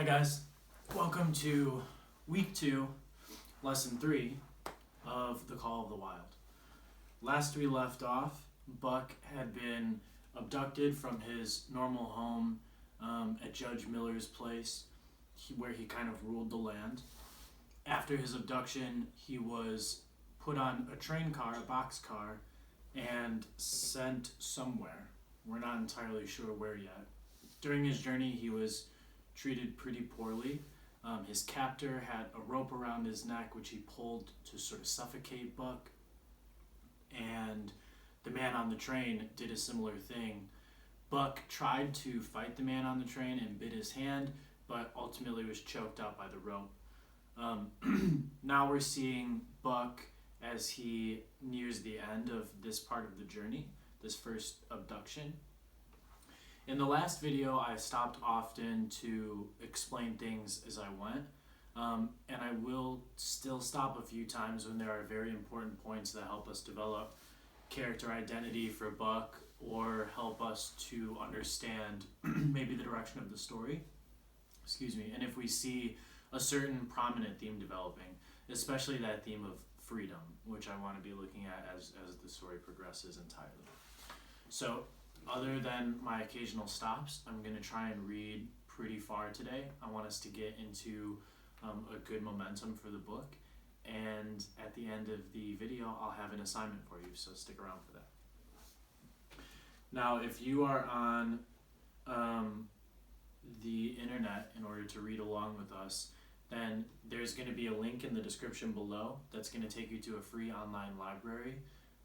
Hi guys, welcome to week 2, lesson 3 of The Call of the Wild. Last we left off, Buck had been abducted from his normal home at Judge Miller's place, where he kind of ruled the land. After his abduction, he was put on a train car, a boxcar, and sent somewhere. We're not entirely sure where yet. During his journey, he was treated pretty poorly. His captor had a rope around his neck, which he pulled to sort of suffocate Buck. And the man on the train did a similar thing. Buck tried to fight the man on the train and bit his hand, but ultimately was choked out by the rope. Now we're seeing Buck as he nears the end of this part of the journey, this first abduction. In the last video, I stopped often to explain things as I went, and I will still stop a few times when there are very important points that help us develop character identity for Buck or help us to understand maybe the direction of the story. And if we see a certain prominent theme developing, especially that theme of freedom, which I want to be looking at as the story progresses entirely. So, other than my occasional stops, I'm going to try and read pretty far today. I want us to get into a good momentum for the book, and at the end of the video, I'll have an assignment for you, so stick around for that. Now, if you are on the internet in order to read along with us, then there's going to be a link in the description below that's going to take you to a free online library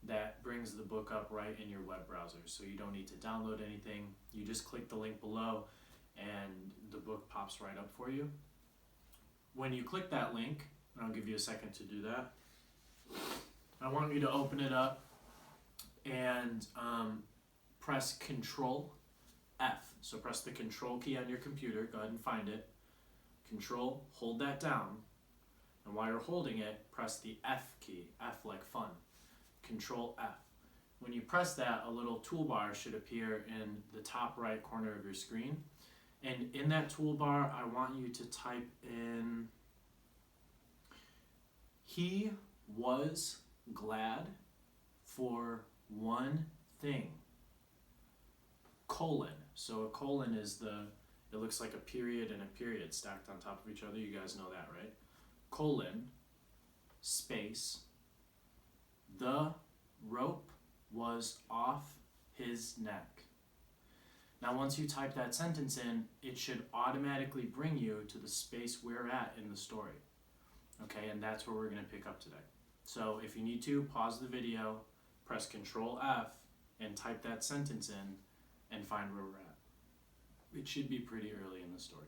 that brings the book up right in your web browser. So you don't need to download anything. You just click the link below and the book pops right up for you. When you click that link, and I'll give you a second to do that, I want you to open it up and press Control F. So press the Control key on your computer. Go ahead and find it. Control, hold that down. And while you're holding it, press the F key. F like fun. Control F. When you press that, a little toolbar should appear in the top right corner of your screen. And in that toolbar, I want you to type in, "He was glad for one thing," colon. So a colon is it looks like a period and a period stacked on top of each other. You guys know that, right? Colon, space, "The rope was off his neck." Now, once you type that sentence in, it should automatically bring you to the space we're at in the story. Okay, and that's where we're going to pick up today. So if you need to, pause the video, press Control F, and type that sentence in, and find where we're at. It should be pretty early in the story.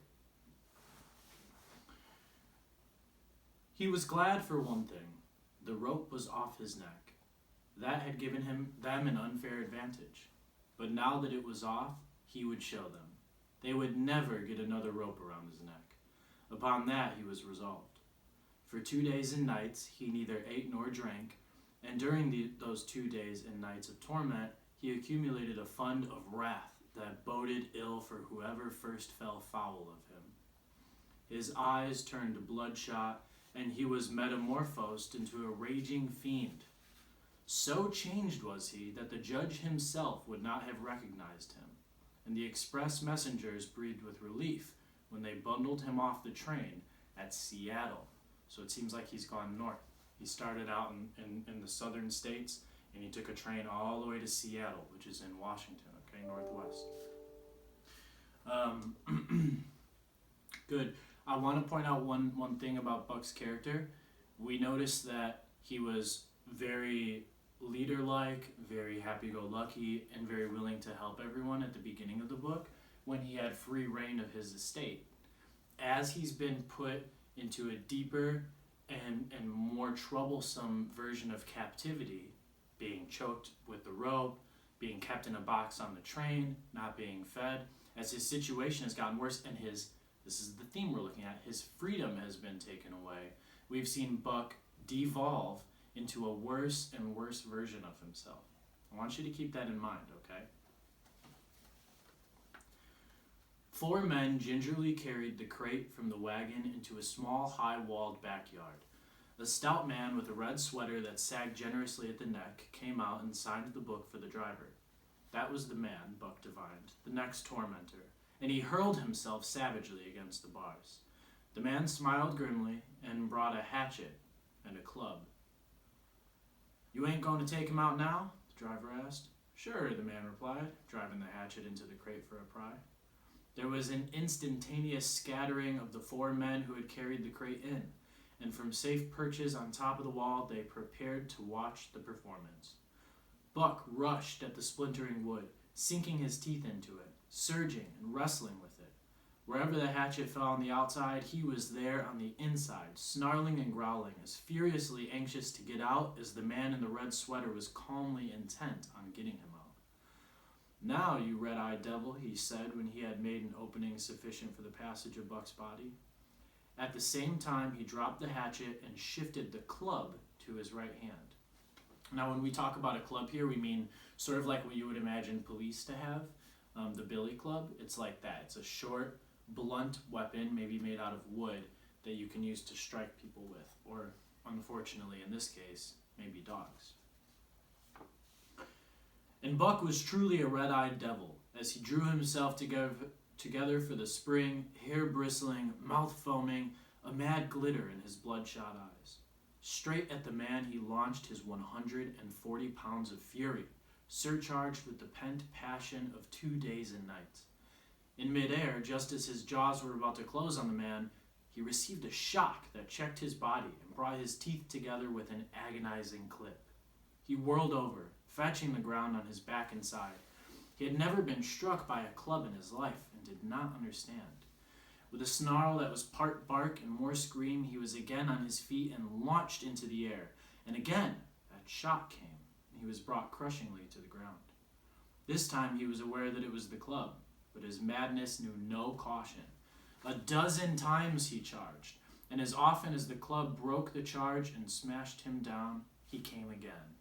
He was glad for one thing. The rope was off his neck. That had given them an unfair advantage. But now that it was off, he would show them. They would never get another rope around his neck. Upon that he was resolved. For 2 days and nights he neither ate nor drank, and during those 2 days and nights of torment he accumulated a fund of wrath that boded ill for whoever first fell foul of him. His eyes turned bloodshot, and he was metamorphosed into a raging fiend. So changed was he that the judge himself would not have recognized him, and the express messengers breathed with relief when they bundled him off the train at Seattle. So it seems like he's gone north. He started out in the southern states, and he took a train all the way to Seattle, which is in Washington, okay, northwest. Good. I want to point out one thing about Buck's character. We noticed that he was very leader-like, very happy-go-lucky, and very willing to help everyone at the beginning of the book when he had free reign of his estate. As he's been put into a deeper and more troublesome version of captivity, being choked with the rope, being kept in a box on the train, not being fed, as his situation has gotten worse and this is the theme we're looking at, his freedom has been taken away. We've seen Buck devolve into a worse and worse version of himself. I want you to keep that in mind, okay? 4 men gingerly carried the crate from the wagon into a small, high-walled backyard. A stout man with a red sweater that sagged generously at the neck came out and signed the book for the driver. That was the man, Buck divined, the next tormentor, and he hurled himself savagely against the bars. The man smiled grimly and brought a hatchet and a club. "You ain't going to take him out now?" the driver asked. "Sure," the man replied, driving the hatchet into the crate for a pry. There was an instantaneous scattering of the 4 men who had carried the crate in, and from safe perches on top of the wall they prepared to watch the performance. Buck rushed at the splintering wood, sinking his teeth into it, surging and wrestling with it. Wherever the hatchet fell on the outside, he was there on the inside, snarling and growling, as furiously anxious to get out as the man in the red sweater was calmly intent on getting him out. "Now, you red-eyed devil," he said when he had made an opening sufficient for the passage of Buck's body. At the same time, he dropped the hatchet and shifted the club to his right hand. Now, when we talk about a club here, we mean sort of like what you would imagine police to have, the billy club. It's like that. It's a short, blunt weapon, maybe made out of wood, that you can use to strike people with, or, unfortunately, in this case, maybe dogs. And Buck was truly a red-eyed devil, as he drew himself together for the spring, hair bristling, mouth foaming, a mad glitter in his bloodshot eyes. Straight at the man he launched his 140 pounds of fury, surcharged with the pent passion of 2 days and nights. In midair, just as his jaws were about to close on the man, he received a shock that checked his body and brought his teeth together with an agonizing clip. He whirled over, fetching the ground on his back and side. He had never been struck by a club in his life and did not understand. With a snarl that was part bark and more scream, he was again on his feet and launched into the air. And again, that shock came, and he was brought crushingly to the ground. This time he was aware that it was the club, but his madness knew no caution. 12 times he charged, and as often as the club broke the charge and smashed him down, he came again.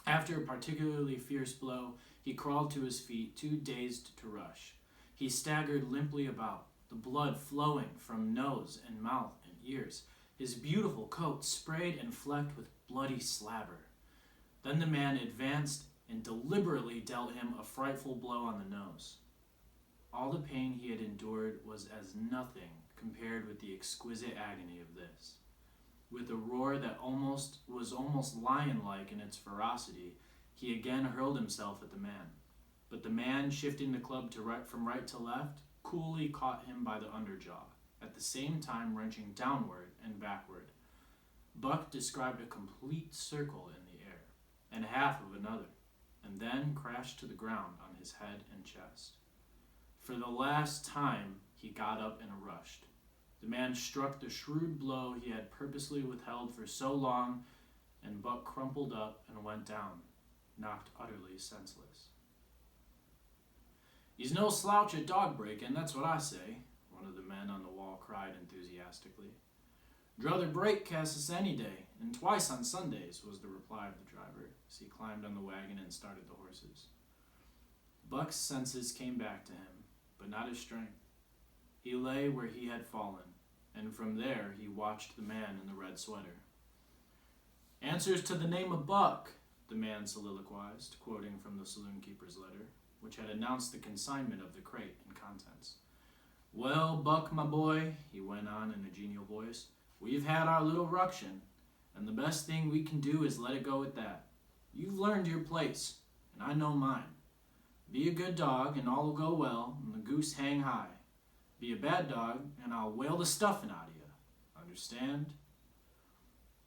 After a particularly fierce blow, he crawled to his feet, too dazed to rush. He staggered limply about, the blood flowing from nose and mouth and ears, his beautiful coat sprayed and flecked with bloody slabber. Then the man advanced and deliberately dealt him a frightful blow on the nose. All the pain he had endured was as nothing compared with the exquisite agony of this. With a roar that was almost lion-like in its ferocity, he again hurled himself at the man. But the man, shifting the club from right to left, coolly caught him by the underjaw, at the same time wrenching downward and backward. Buck described a complete circle in the air, and half of another, and then crashed to the ground on his head and chest. For the last time, he got up and rushed. The man struck the shrewd blow he had purposely withheld for so long, and Buck crumpled up and went down, knocked utterly senseless. "He's no slouch at dog breaking, that's what I say," one of the men on the wall cried enthusiastically. "Druther break Cassis any day, and twice on Sundays," was the reply of the driver, as he climbed on the wagon and started the horses. Buck's senses came back to him, but not his strength. He lay where he had fallen, and from there he watched the man in the red sweater. "Answers to the name of Buck," the man soliloquized, quoting from the saloon-keeper's letter, which had announced the consignment of the crate and contents. "Well, Buck, my boy," he went on in a genial voice, "we've had our little ruction, and the best thing we can do is let it go at that. You've learned your place, and I know mine. Be a good dog, and all will go well, and the goose hang high. Be a bad dog, and I'll whale the stuffing out of you. Understand?"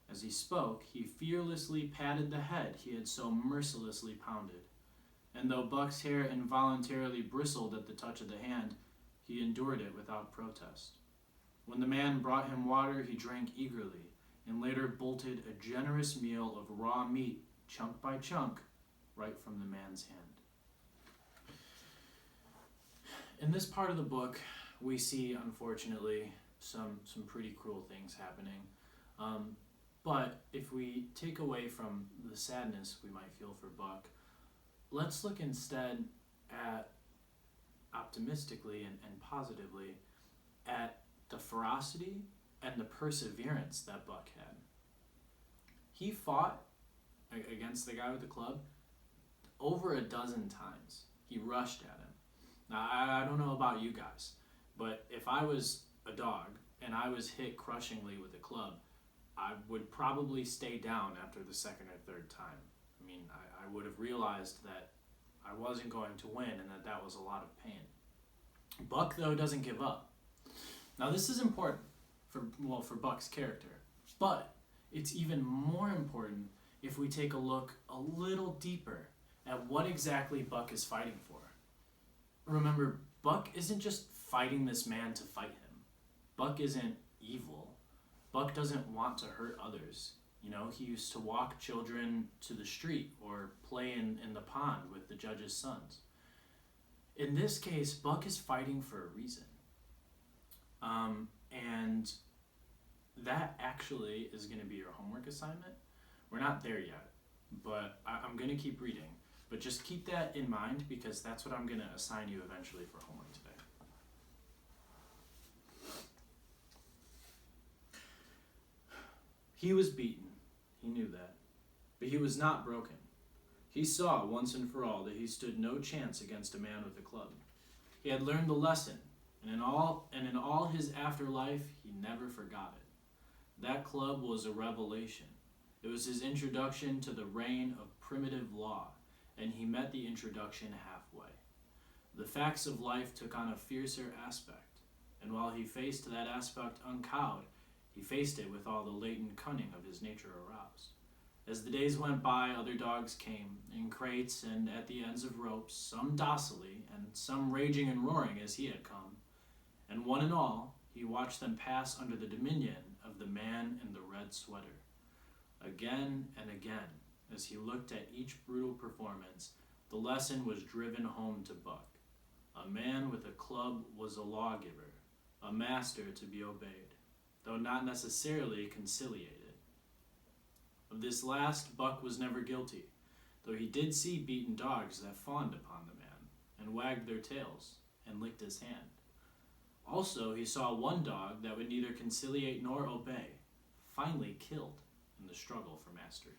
As he spoke, he fearlessly patted the head he had so mercilessly pounded, and though Buck's hair involuntarily bristled at the touch of the hand, he endured it without protest. When the man brought him water, he drank eagerly, and later bolted a generous meal of raw meat, chunk by chunk, right from the man's hand. In this part of the book, we see, unfortunately, some pretty cruel things happening. But if we take away from the sadness we might feel for Buck, let's look instead at optimistically and positively at the ferocity and the perseverance that Buck had. He fought against the guy with the club over a dozen times. He rushed at him. Now, I don't know about you guys, but if I was a dog and I was hit crushingly with a club, I would probably stay down after the second or third time. I mean, I would have realized that I wasn't going to win and that was a lot of pain. Buck, though, doesn't give up. Now, this is important for Buck's character, but it's even more important if we take a look a little deeper at what exactly Buck is fighting for. Remember, Buck isn't just fighting this man to fight him. Buck isn't evil. Buck doesn't want to hurt others. You know, he used to walk children to the street or play in the pond with the judge's sons. In this case, Buck is fighting for a reason. And that actually is going to be your homework assignment. We're not there yet, but I'm going to keep reading. But just keep that in mind because that's what I'm going to assign you eventually for homework today. He was beaten. He knew that. But he was not broken. He saw once and for all that he stood no chance against a man with a club. He had learned the lesson, and in all his afterlife, he never forgot it. That club was a revelation. It was his introduction to the reign of primitive law, and he met the introduction halfway. The facts of life took on a fiercer aspect, and while he faced that aspect uncowed, he faced it with all the latent cunning of his nature aroused. As the days went by, other dogs came, in crates and at the ends of ropes, some docilely, and some raging and roaring as he had come. And one and all, he watched them pass under the dominion of the man in the red sweater. Again and again, as he looked at each brutal performance, the lesson was driven home to Buck. A man with a club was a lawgiver, a master to be obeyed, though not necessarily conciliated. Of this last, Buck was never guilty, though he did see beaten dogs that fawned upon the man, and wagged their tails, and licked his hand. Also, he saw one dog that would neither conciliate nor obey, finally killed in the struggle for mastery.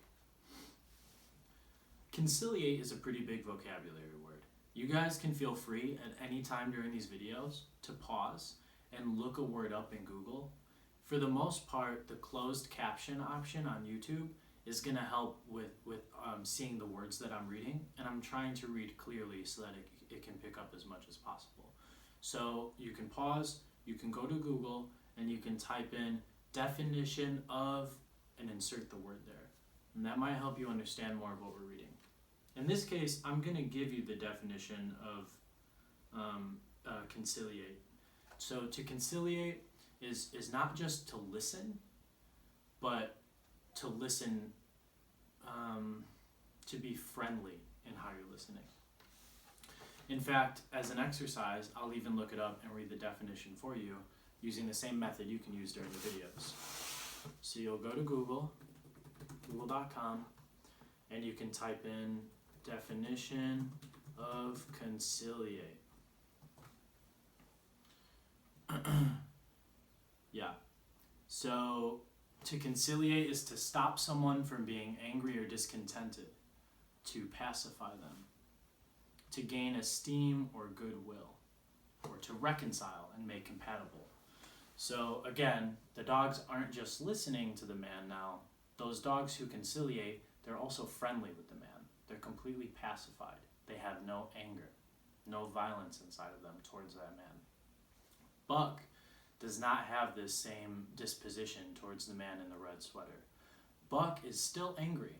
Conciliate is a pretty big vocabulary word. You guys can feel free at any time during these videos to pause and look a word up in Google. For the most part, the closed caption option on YouTube is going to help with seeing the words that I'm reading, and I'm trying to read clearly so that it can pick up as much as possible. So you can pause, you can go to Google, and you can type in definition of and insert the word there. And that might help you understand more of what we're reading. In this case, I'm going to give you the definition of conciliate. So to conciliate is not just to listen, but to listen, to be friendly in how you're listening. In fact, as an exercise, I'll even look it up and read the definition for you using the same method you can use during the videos. So you'll go to google.com, and you can type in definition of conciliate. Yeah. So to conciliate is to stop someone from being angry or discontented, to pacify them, to gain esteem or goodwill, or to reconcile and make compatible. So again, the dogs aren't just listening to the man now. Those dogs who conciliate, they're also friendly with the man. They're completely pacified. They have no anger, no violence inside of them towards that man. Buck does not have this same disposition towards the man in the red sweater. Buck is still angry,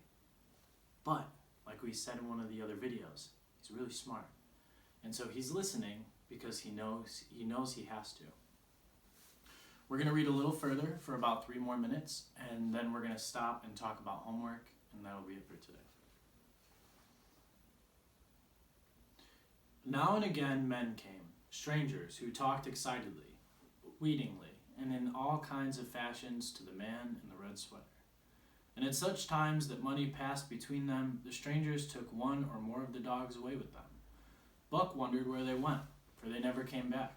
but like we said in one of the other videos, he's really smart. And so he's listening because he knows he has to. We're going to read a little further for about 3 more minutes, and then we're going to stop and talk about homework, and that'll be it for today. Now and again men came, strangers who talked excitedly, wheedlingly, and in all kinds of fashions to the man in the red sweater. And at such times that money passed between them, the strangers took one or more of the dogs away with them. Buck wondered where they went, for they never came back.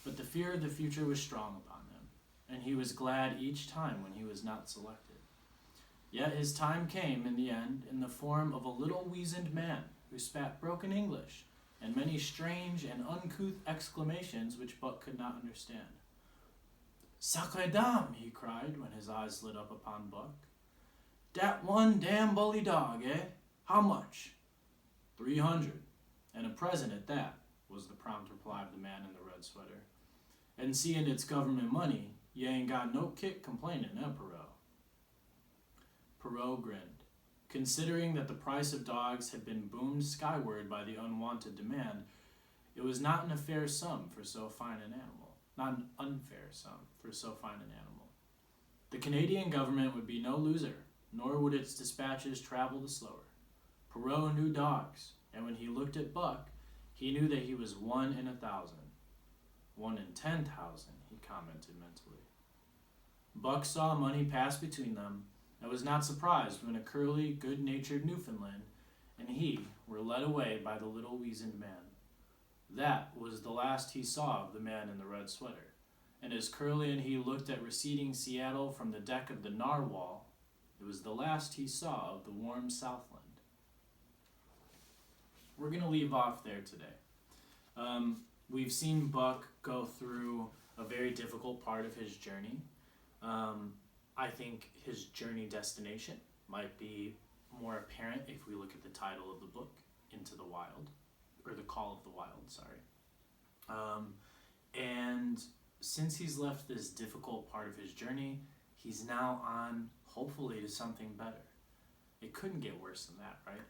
But the fear of the future was strong upon him, and he was glad each time when he was not selected. Yet his time came in the end in the form of a little weazened man who spat broken English and many strange and uncouth exclamations which Buck could not understand. "Sacre dame!" he cried when his eyes lit up upon Buck. "Dat one damn bully dog, eh? How much?" 300, and a present at that, was the prompt reply of the man in the red sweater. "And seeing it's government money, you ain't got no kick complaining, eh, Perot?" Perot grinned. Considering that the price of dogs had been boomed skyward by the unwanted demand, it was not an unfair sum for so fine an animal. The Canadian government would be no loser, nor would its dispatches travel the slower. Perot knew dogs, and when he looked at Buck, he knew that he was 1 in 1,000. 1 in 10,000, he commented mentally. Buck saw money pass between them, and was not surprised when a curly, good-natured Newfoundland and he were led away by the little weazened man. That was the last he saw of the man in the red sweater, and as Curly and he looked at receding Seattle from the deck of the narwhal, it was the last he saw of the warm Southland. We're going to leave off there today. We've seen Buck go through a very difficult part of his journey. I think his journey destination might be more apparent if we look at the title of the book, Into the Wild, or The Call of the Wild, sorry. And since he's left this difficult part of his journey, he's now on, hopefully, to something better. It couldn't get worse than that, right?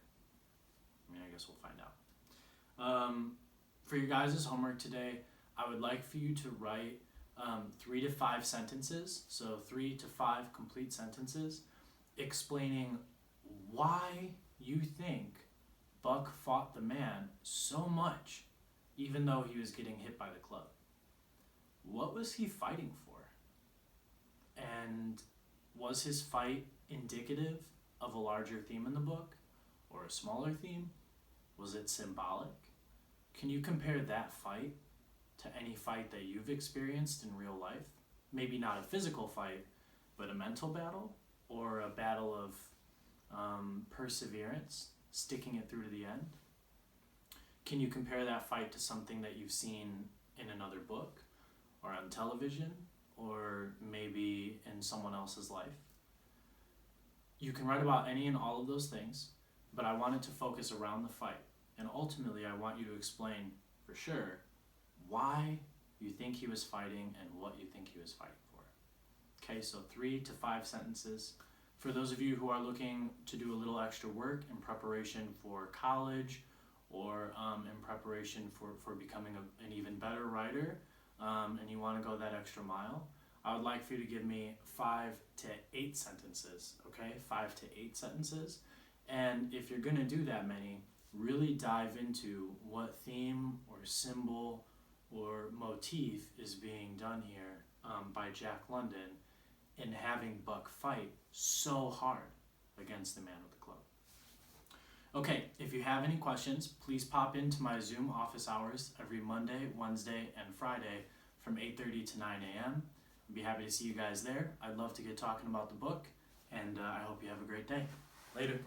I mean, I guess we'll find out. For your guys' homework today, I would like for you to write 3 to 5 sentences, so 3 to 5 complete sentences, explaining why you think Buck fought the man so much, even though he was getting hit by the club. What was he fighting for? And was his fight indicative of a larger theme in the book, or a smaller theme? Was it symbolic? Can you compare that fight to any fight that you've experienced in real life? Maybe not a physical fight, but a mental battle, or a battle of perseverance, sticking it through to the end? Can you compare that fight to something that you've seen in another book, or on television, or maybe in someone else's life? You can write about any and all of those things, but I want it to focus around the fight. And ultimately, I want you to explain for sure why you think he was fighting and what you think he was fighting for. Okay, so 3 to 5 sentences. For those of you who are looking to do a little extra work in preparation for college, or in preparation for becoming an even better writer, and you want to go that extra mile, I would like for you to give me 5 to 8 sentences, okay? 5 to 8 sentences. And if you're going to do that many, really dive into what theme or symbol or motif is being done here by Jack London in having Buck fight so hard against the man with the club. Okay, if you have any questions, please pop into my Zoom office hours every Monday, Wednesday, and Friday from 8:30 to 9 a.m. I'd be happy to see you guys there. I'd love to get talking about the book, and I hope you have a great day. Later.